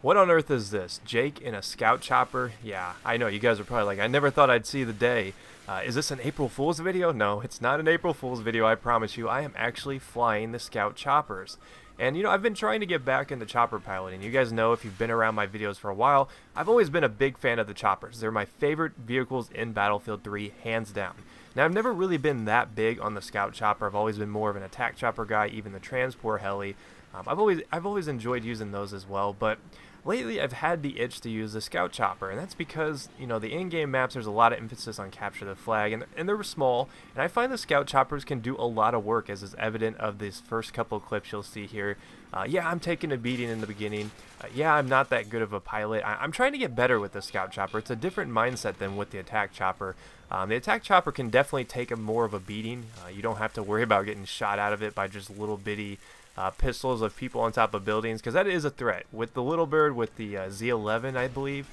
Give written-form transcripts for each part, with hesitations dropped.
What on earth is this? Jake in a scout chopper? Yeah, I know, you guys are probably like, I never thought I'd see the day. Is this an April Fool's video? No, it's not an April Fool's video, I promise you. I am actually flying the scout choppers. And, you know, I've been trying to get back into chopper piloting. You guys know, if you've been around my videos for a while, I've always been a big fan of the choppers. They're my favorite vehicles in Battlefield 3, hands down. Now, I've never really been that big on the scout chopper. I've always been more of an attack chopper guy, even the transport heli. I've always enjoyed using those as well, but lately I've had the itch to use the scout chopper, and that's because, you know, the in-game maps, there's a lot of emphasis on capture the flag, and they're small, and I find the scout choppers can do a lot of work, as is evident of these first couple of clips you'll see here. Yeah, I'm taking a beating in the beginning. Yeah, I'm not that good of a pilot. I'm trying to get better with the scout chopper. It's a different mindset than with the attack chopper. The attack chopper can definitely take more of a beating. You don't have to worry about getting shot out of it by just little bitty pistols of people on top of buildings, because that is a threat. With the Little Bird, with the Z11, I believe,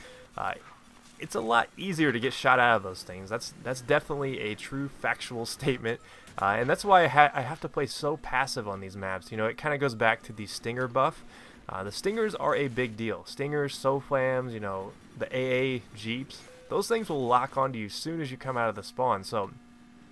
it's a lot easier to get shot out of those things. That's definitely a true factual statement, and that's why I have to play so passive on these maps. You know, it kind of goes back to the Stinger buff. The Stingers are a big deal. Stingers, SOFLAMs, you know, the AA Jeeps, those things will lock onto you as soon as you come out of the spawn. So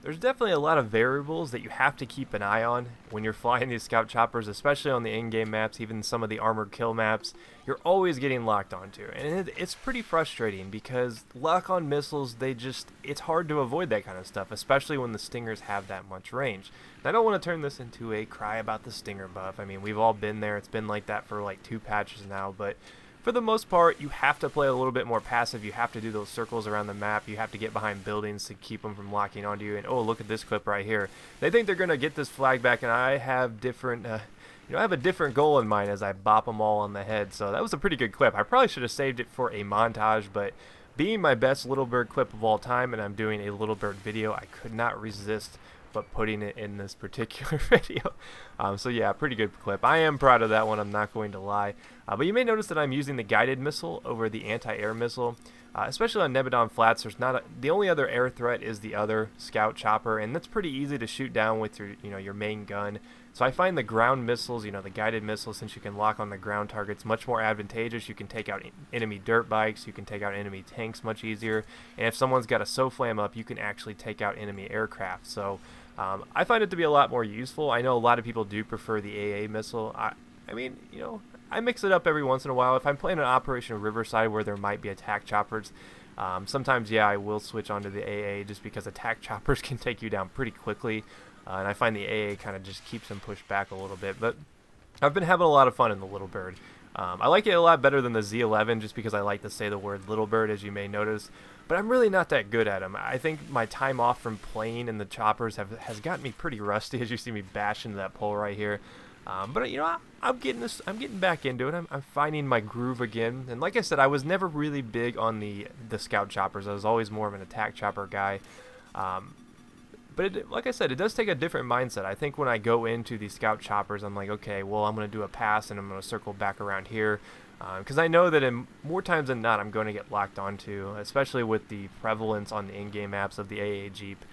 there's definitely a lot of variables that you have to keep an eye on when you're flying these scout choppers, especially on the in-game maps, even some of the armored kill maps. You're always getting locked onto, and it's pretty frustrating because lock-on missiles, it's hard to avoid that kind of stuff, especially when the Stingers have that much range. And I don't want to turn this into a cry about the Stinger buff. I mean, we've all been there. It's been like that for like 2 patches now, but for the most part, you have to play a little bit more passive. You have to do those circles around the map. You have to get behind buildings to keep them from locking onto you. And oh, look at this clip right here. They think they're going to get this flag back, and I have different, I have a different goal in mind as I bop them all on the head. So that was a pretty good clip. I probably should have saved it for a montage, but being my best Little Bird clip of all time, and I'm doing a Little Bird video, I could not resist but putting it in this particular video. So yeah, pretty good clip. I am proud of that one, I'm not going to lie. But you may notice that I'm using the guided missile over the anti-air missile. Especially on Nebadon Flats, the only other air threat is the other scout chopper, and that's pretty easy to shoot down with your main gun. So I find the ground missiles, the guided missiles, since you can lock on the ground targets, much more advantageous. You can take out enemy dirt bikes, you can take out enemy tanks much easier, and if someone's got a SOFLAM up, you can actually take out enemy aircraft. So I find it to be a lot more useful. I know a lot of people do prefer the AA missile. I mean, I mix it up every once in a while. If I'm playing an Operation Riverside where there might be attack choppers, sometimes, yeah, I will switch onto the AA just because attack choppers can take you down pretty quickly, and I find the AA kind of just keeps them pushed back a little bit. But I've been having a lot of fun in the Little Bird. I like it a lot better than the Z11 just because I like to say the word Little Bird, as you may notice. But I'm really not that good at them. I think my time off from playing in the choppers has gotten me pretty rusty, as you see me bash into that pole right here. But I'm getting back into it. I'm finding my groove again. And like I said, I was never really big on the scout choppers. I was always more of an attack chopper guy. But like I said, it does take a different mindset. I think when I go into these scout choppers, I'm like, okay, well, I'm going to do a pass and I'm going to circle back around here. Because I know that more times than not, I'm going to get locked onto, especially with the prevalence on the in-game maps of the AA Jeep.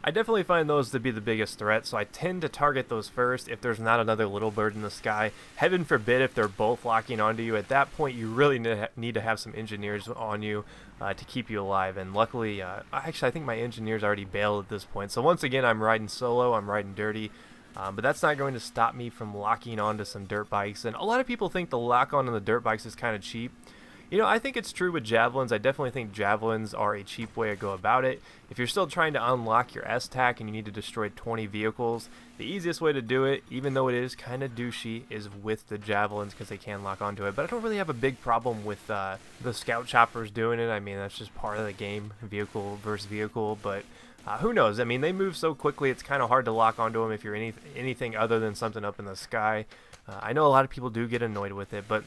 I definitely find those to be the biggest threat, so I tend to target those first if there's not another Little Bird in the sky. Heaven forbid if they're both locking onto you. At that point, you really need to have some engineers on you to keep you alive. And luckily, actually, I think my engineers already bailed at this point. So once again, I'm riding solo, I'm riding dirty. But that's not going to stop me from locking onto some dirt bikes. And a lot of people think the lock on the dirt bikes is kind of cheap. I think it's true with javelins. I definitely think javelins are a cheap way to go about it. If you're still trying to unlock your S-TAC and you need to destroy 20 vehicles, the easiest way to do it, even though it is kind of douchey, is with the javelins because they can lock onto it. But I don't really have a big problem with the scout choppers doing it. I mean, that's just part of the game, vehicle versus vehicle. But who knows? I mean, they move so quickly, it's kind of hard to lock onto them if you're anything other than something up in the sky. I know a lot of people do get annoyed with it, but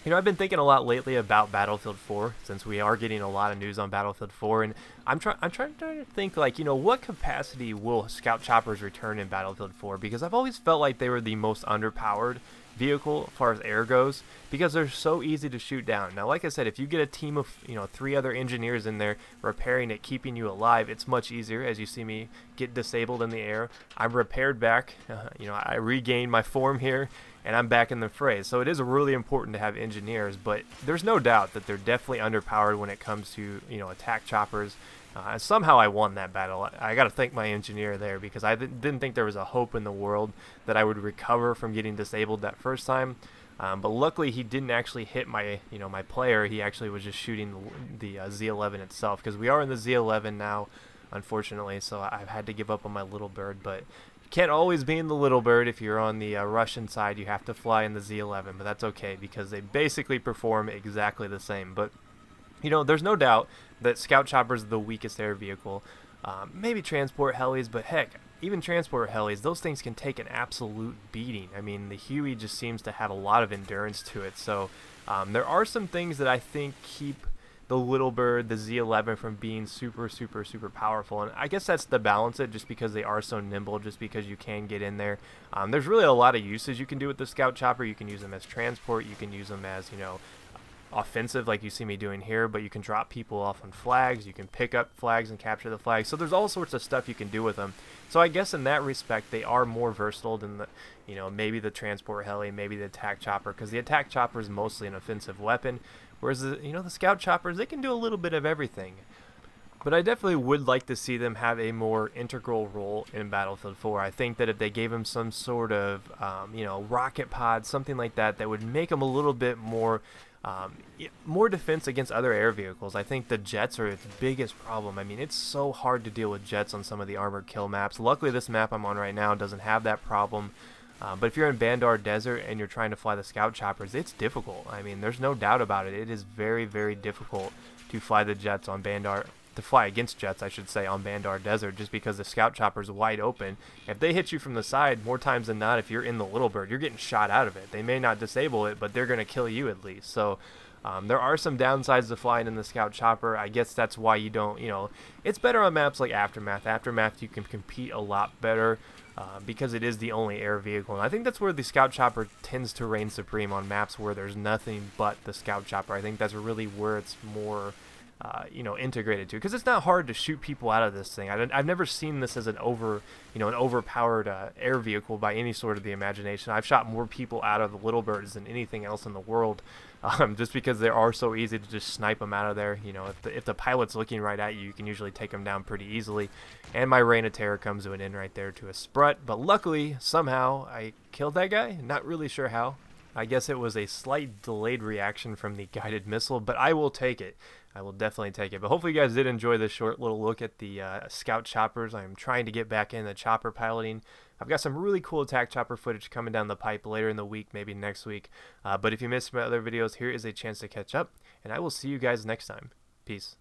I've been thinking a lot lately about Battlefield 4, since we are getting a lot of news on Battlefield 4, and I'm trying to think, like, what capacity will scout choppers return in Battlefield 4, because I've always felt like they were the most underpowered vehicle as far as air goes, because they're so easy to shoot down. Now, like I said, if you get a team of 3 other engineers in there repairing it, keeping you alive, it's much easier. As you see me get disabled in the air, I'm repaired back. I regained my form here, and I'm back in the fray. So it is really important to have engineers, but there's no doubt that they're definitely underpowered when it comes to attack choppers. Somehow I won that battle. I got to thank my engineer there, because I didn't think there was a hope in the world that I would recover from getting disabled that first time. But luckily he didn't actually hit my my player. He actually was just shooting the Z11 itself, because we are in the Z11 now, unfortunately. So I've had to give up on my little bird, but you can't always be in the little bird. If you're on the Russian side, you have to fly in the Z11, but that's okay, because they basically perform exactly the same. But there's no doubt that Scout Chopper is the weakest air vehicle. Maybe transport helis, but heck, even transport helis, those things can take an absolute beating. I mean, the Huey just seems to have a lot of endurance to it. So there are some things that I think keep the little bird, the Z11, from being super, super, super powerful. And I guess that's to balance it, just because they are so nimble, just because you can get in there. There's really a lot of uses you can do with the Scout Chopper. You can use them as transport. You can use them as, offensive, like you see me doing here, but you can drop people off on flags. You can pick up flags and capture the flags. So there's all sorts of stuff you can do with them. So I guess in that respect, they are more versatile than the, maybe the transport heli, maybe the attack chopper, because the attack chopper is mostly an offensive weapon, whereas the Scout Choppers, they can do a little bit of everything. But I definitely would like to see them have a more integral role in Battlefield 4. I think that if they gave them some sort of, rocket pod, something like that, that would make them a little bit more defense against other air vehicles. I think the jets are its biggest problem. I mean, it's so hard to deal with jets on some of the armored kill maps. Luckily, this map I'm on right now doesn't have that problem. But if you're in Bandar Desert and you're trying to fly the Scout Choppers, it's difficult. I mean, there's no doubt about it. It is very, very difficult to fly the jets on Bandar, to fly against jets, I should say, on Bandar Desert, just because the Scout Chopper's wide open. If they hit you from the side, more times than not, if you're in the little bird, you're getting shot out of it. They may not disable it, but they're going to kill you at least. So there are some downsides to flying in the Scout Chopper. I guess that's why you don't, it's better on maps like Aftermath. Aftermath, you can compete a lot better because it is the only air vehicle. And I think that's where the Scout Chopper tends to reign supreme, on maps where there's nothing but the Scout Chopper. I think that's really where it's more integrated to, because it's not hard to shoot people out of this thing. I've never seen this as an overpowered air vehicle by any sort of the imagination. I've shot more people out of the little birds than anything else in the world, just because they are so easy to just snipe them out of there. If the pilot's looking right at you, you can usually take them down pretty easily. And my Reign of Terror comes to an end right there to a sprut, but luckily somehow I killed that guy. Not really sure how. I guess it was a slight delayed reaction from the guided missile, but I will take it. I will definitely take it. But hopefully you guys did enjoy this short little look at the Scout Choppers. I'm trying to get back into chopper piloting. I've got some really cool attack chopper footage coming down the pipe later in the week, maybe next week. But if you missed my other videos, here is a chance to catch up, and I will see you guys next time. Peace.